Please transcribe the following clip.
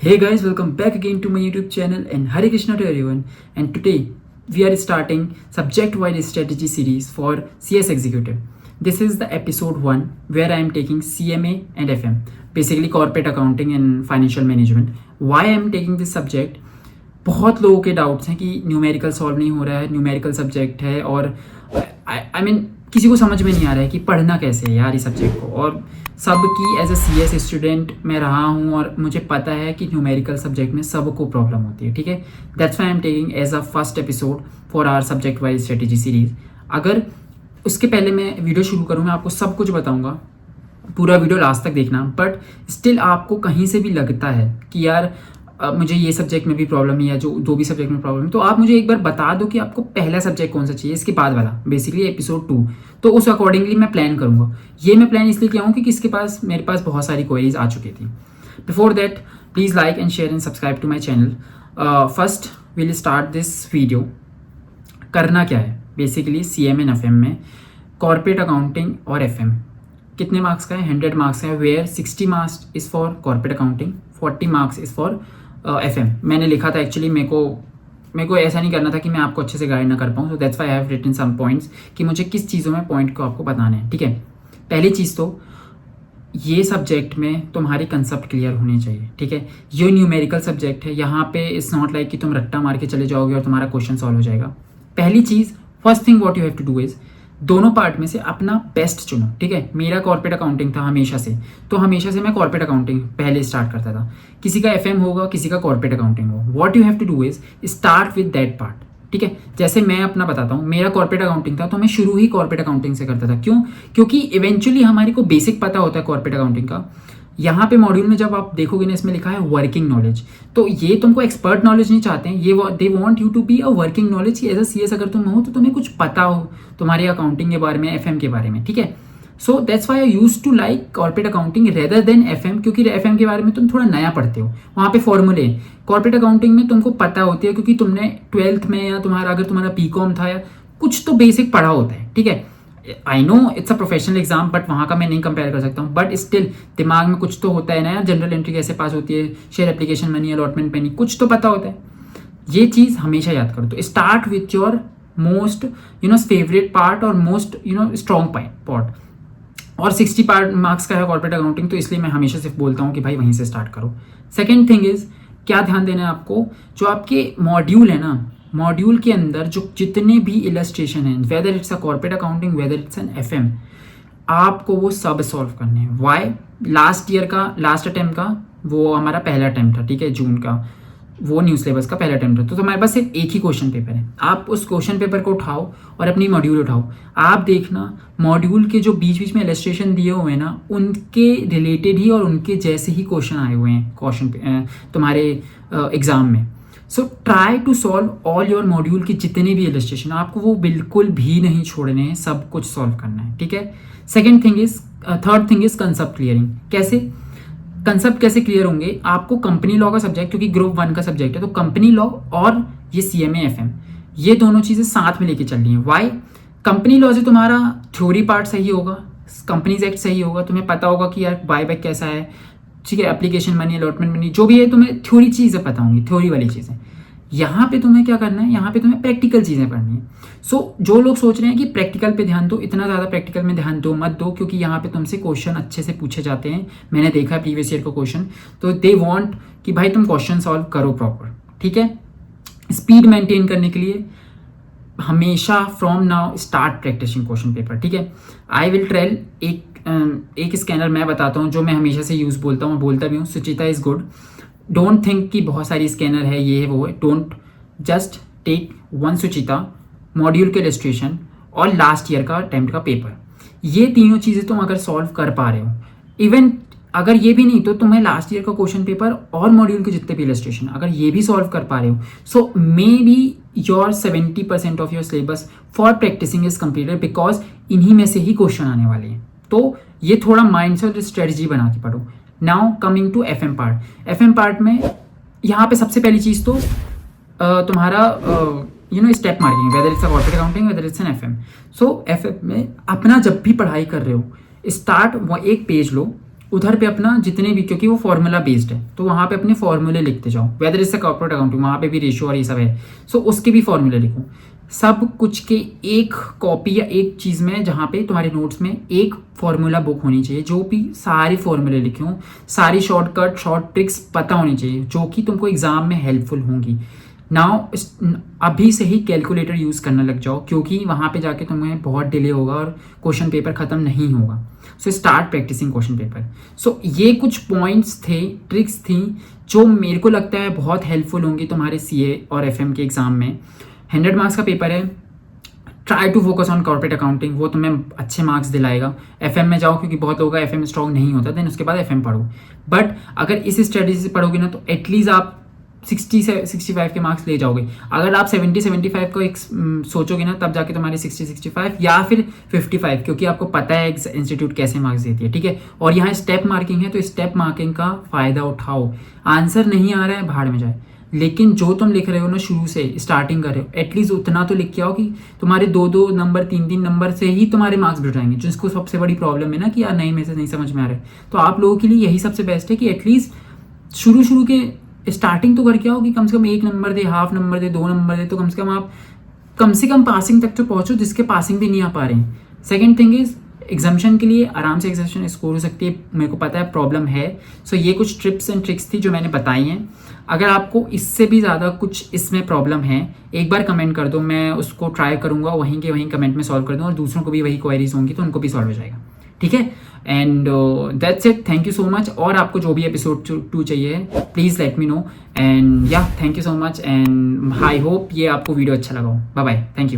Hey guys, welcome back again to my YouTube channel and Hare Krishna to everyone. And today we are starting subject-wide strategy series for CS Executive. This is the episode 1 where I am taking CMA and FM, basically corporate accounting and financial management. Why I am taking this subject? बहुत लोगों के doubts हैं कि numerical solve नहीं हो रहा है, numerical subject है और आई मीन किसी को समझ में नहीं आ रहा है कि पढ़ना कैसे है यार इस सब्जेक्ट को। और सब की एज अ CS स्टूडेंट मैं रहा हूँ और मुझे पता है कि न्यूमेरिकल सब्जेक्ट में सबको प्रॉब्लम होती है, ठीक है। That's why I am taking as a first episode for our subject wise strategy series. अगर उसके पहले मैं वीडियो शुरू करूँ, मैं आपको सब कुछ बताऊँगा, पूरा वीडियो लास्ट तक देखना। बट स्टिल आपको कहीं से भी लगता है कि यार मुझे ये सब्जेक्ट में भी प्रॉब्लम है या जो भी सब्जेक्ट में प्रॉब्लम है, तो आप मुझे एक बार बता दो कि आपको पहला सब्जेक्ट कौन सा चाहिए, इसके बाद वाला, बेसिकली एपिसोड 2। तो उस अकॉर्डिंगली मैं प्लान करूँगा। ये मैं प्लान इसलिए किया हूँ कि किसके पास मेरे पास बहुत सारी क्वेरीज आ चुकी थी। Before that please like and share and subscribe to my channel. First will start this video. करना क्या है बेसिकली CM एंड FM में, कॉर्पोरेट अकाउंटिंग और FM कितने मार्क्स का है? 100 मार्क्स का है, where 60 marks is for corporate accounting, 40 marks is for FM। मैंने लिखा था एक्चुअली, मेरे को ऐसा नहीं करना था कि मैं आपको अच्छे से गाइड ना कर पाऊँ, so that's why I have written some points कि मुझे किस चीज़ों में पॉइंट को आपको बताना है, ठीक है। पहली चीज़ तो ये सब्जेक्ट में तुम्हारी कंसेप्ट क्लियर होनी चाहिए, ठीक है। ये न्यूमेरिकल सब्जेक्ट है, यहाँ पे इट्स नॉट लाइक कि तुम रट्टा मार के चले जाओगे और तुम्हारा क्वेश्चन सॉल्व हो जाएगा। पहली चीज़, first thing what you have to do is, दोनों पार्ट में से अपना बेस्ट चुनो, ठीक है। मेरा कॉर्पोरेट अकाउंटिंग था हमेशा से, तो हमेशा से मैं कॉर्पोरेट अकाउंटिंग पहले स्टार्ट करता था। किसी का FM होगा, किसी का कॉर्पोरेट अकाउंटिंग होगा। What you have to do is start with that part, ठीक है। जैसे मैं अपना बताता हूँ, मेरा कॉर्पोरेट अकाउंटिंग था तो मैं शुरू ही कॉर्पोरेट अकाउंटिंग से करता था। क्यों? क्योंकि इवेंचुअली हमारे को बेसिक पता होता है कॉर्पोरेट अकाउंटिंग का। यहाँ पे मॉड्यूल में जब आप देखोगे ना, इसमें लिखा है वर्किंग नॉलेज, तो ये तुमको एक्सपर्ट नॉलेज नहीं चाहते हैं, ये they want you to be a working knowledge. As a CS अगर तुम हो तो तुम्हें कुछ पता हो तुम्हारे अकाउंटिंग के बारे में, FM के बारे में, ठीक है। So that's why I used to like corporate accounting rather than FM, क्योंकि FM के बारे में तुम थोड़ा नया पढ़ते हो, वहाँ पे फॉर्मूले। कॉर्पोरेट अकाउंटिंग में तुमको पता होती है क्योंकि तुमने 12th में या अगर तुम्हारा BCom था या कुछ तो बेसिक पढ़ा होता है, ठीक है। I know it's a professional exam, but वहाँ का मैं नहीं कंपेयर कर सकता हूँ। बट स्टिल दिमाग में कुछ तो होता है ना यार, जनरल एंट्री कैसे पास होती है, share application money, allotment money, कुछ तो पता होता है। ये चीज़ हमेशा याद करो। तो start with your most favourite part और मोस्ट स्ट्रॉन्ग पार्ट। और 60 मार्क्स का है कॉर्पोरेट अकाउंटिंग, तो इसलिए मैं हमेशा सिर्फ बोलता हूँ कि भाई वहीं से स्टार्ट करो। सेकेंड थिंग इज, क्या ध्यान देना है आपको, जो आपके मॉड्यूल है ना, मॉड्यूल के अंदर जो जितने भी इलस्ट्रेशन हैं, weather it's a corporate accounting, whether it's an FM, आपको वो सब सॉल्व करने हैं। वाई? लास्ट ईयर का लास्ट अटेम्प्ट का वो हमारा पहला अटेम्प्ट था, ठीक है, जून का, वो न्यू सिलेबस का पहला अटेम्प्ट था। तो तुम्हारे पास सिर्फ एक ही क्वेश्चन पेपर है, आप उस क्वेश्चन पेपर को उठाओ और अपनी मॉड्यूल उठाओ। आप देखना मॉड्यूल के जो बीच बीच में इलस्ट्रेशन दिए हुए हैं ना, उनके रिलेटेड ही और उनके जैसे ही क्वेश्चन आए हुए हैं क्वेश्चन तुम्हारे एग्जाम में। So try to solve all your module की जितने भी इलस्ट्रेशन, आपको वो बिल्कुल भी नहीं छोड़ने हैं, सब कुछ सॉल्व करना है, ठीक है। Third thing is concept clearing. कैसे कंसेप्ट कैसे क्लियर होंगे? आपको कंपनी लॉ का सब्जेक्ट, क्योंकि ग्रुप 1 का सब्जेक्ट है, तो कंपनी लॉ और ये CMA FM, ये दोनों चीज़ें साथ में लेके चलनी है। वाई? कंपनी लॉ से तुम्हारा थ्योरी पार्ट सही होगा, कंपनीज एक्ट सही होगा, तुम्हें पता होगा कि यार बायबैक कैसा है, ठीक है, एप्लीकेशन मनी, अलॉटमेंट मनी, जो भी है तुम्हें थ्योरी चीज़ें पता होंगी, थ्योरी वाली चीज़ें। यहाँ पे तुम्हें क्या करना है, यहाँ पे तुम्हें प्रैक्टिकल चीज़ें पढ़नी है। सो जो लोग सोच रहे हैं कि प्रैक्टिकल पे ध्यान दो, इतना ज़्यादा प्रैक्टिकल में ध्यान दो मत दो, क्योंकि यहाँ पे तुमसे क्वेश्चन अच्छे से पूछे जाते हैं। मैंने देखा है प्रीवियस ईयर का क्वेश्चन, तो दे वांट कि भाई तुम क्वेश्चन सॉल्व करो प्रॉपर, ठीक है। स्पीड मेंटेन करने के लिए हमेशा from now start practising question paper, ठीक है। आई विल ट्रेल एक स्कैनर मैं बताता हूँ जो मैं हमेशा से यूज़ बोलता हूँ, बोलता भी हूँ, Suchita is good. Don't think कि बहुत सारी स्कैनर है, ये है वो है। Don't, just take one Suchita, module के इलस्ट्रेशन और लास्ट ईयर का अटेम्प्ट का पेपर। ये तीनों चीज़ें तुम अगर सॉल्व कर पा रहे हो, इवन अगर ये भी नहीं तो तुम्हें लास्ट ईयर का क्वेश्चन पेपर और मॉड्यूल के जितने भी इलस्ट्रेशन अगर ये भी सॉल्व कर पा रहे हो, so maybe your 70% of your syllabus for practising is completed, because इन्हीं में से ही क्वेश्चन आने वाले हैं। तो ये थोड़ा माइंड से स्ट्रेटजी बना के पढ़ो। Now coming to FM part. FM part में यहाँ पे सबसे पहली चीज़ तो तुम्हारा step marking, whether it's a corporate accounting, whether it's an FM। So FM में अपना जब भी पढ़ाई कर रहे हो, स्टार्ट वो एक पेज लो उधर पे अपना जितने भी, क्योंकि वो फॉर्मूला बेस्ड है, तो वहाँ पे अपने फॉर्मूले लिखते जाओ। वेदर इससे कॉर्पोरेट अकाउंटिंग, वहाँ पे भी रेशियो और ये सब है, सो उसके भी फॉर्मूले लिखो। सब कुछ के एक कॉपी या एक चीज़ में, जहाँ पे तुम्हारे नोट्स में एक फॉर्मूला बुक होनी चाहिए, जो भी सारी फॉर्मूले लिखे हों, सारी शॉर्टकट शॉर्ट ट्रिक्स पता होनी चाहिए, जो कि तुमको एग्जाम में हेल्पफुल होंगी। नाउ अभी से ही कैलकुलेटर यूज़ करना लग जाओ, क्योंकि वहाँ पे जाके तुम्हें बहुत डिले होगा और क्वेश्चन पेपर ख़त्म नहीं होगा। So start practising question paper. So ये कुछ पॉइंट्स थे, ट्रिक्स थी, जो मेरे को लगता है बहुत हेल्पफुल होंगी तुम्हारे सीए और एफएम के एग्ज़ाम में। 100 मार्क्स का पेपर है, try to focus on corporate accounting, वो तुम्हें अच्छे मार्क्स दिलाएगा। एफएम में जाओ, क्योंकि बहुत लोगों का एफएम स्ट्रॉन्ग नहीं होता, देन उसके बाद एफएम पढ़ो। बट अगर इस स्ट्रेटेजी से पढ़ोगे ना, तो एटलीस्ट आप 60 से 65 के मार्क्स ले जाओगे। अगर आप 70-75 को एक सोचोगे ना, तब जाके तुम्हारे 60-65 या फिर 55, क्योंकि आपको पता है इंस्टीट्यूट कैसे मार्क्स देती है, ठीक है। और यहाँ स्टेप मार्किंग है, तो स्टेप मार्किंग का फ़ायदा उठाओ। आंसर नहीं आ रहा है, भाड़ में जाए, लेकिन जो तुम लिख रहे हो ना, शुरू से स्टार्टिंग कर रहे हो, एटलीस्ट उतना तो लिख के आओ कि तुम्हारे 2-2 नंबर 3-3 नंबर से ही तुम्हारे मार्क्स बढ़ जाएंगे, जिसको सबसे बड़ी प्रॉब्लम है ना कि यार नहीं, मेरे से नहीं समझ में आ रहा है। तो आप लोगों के लिए यही सबसे बेस्ट है कि एटलीस्ट शुरू के स्टार्टिंग तो करके आओ, कि कम से कम 1 नंबर दे, हाफ नंबर दे, 2 नंबर दे, तो कम से कम पासिंग तक तो पहुँचो, जिसके पासिंग भी नहीं आ पा रहे हैं। सेकेंड थिंग इज़, एग्जामिशन के लिए आराम से एग्जामिशन स्कोर हो सकती है, मेरे को पता है प्रॉब्लम है। सो ये कुछ टिप्स एंड ट्रिक्स थी जो मैंने बताई हैं। अगर आपको इससे भी ज़्यादा कुछ इसमें प्रॉब्लम है, एक बार कमेंट कर दो, मैं उसको ट्राई करूँगा वहीं के वहीं कमेंट में सॉल्व कर दूँ, और दूसरों को भी वही क्वेरीज होंगी तो उनको भी सॉल्व हो जाएगा, ठीक है। And that's it, thank you so much. और आपको जो भी एपिसोड 2 चाहिए, please let me know. And या thank you so much, and I hope ये आपको वीडियो अच्छा लगा हो। Bye bye, thank you.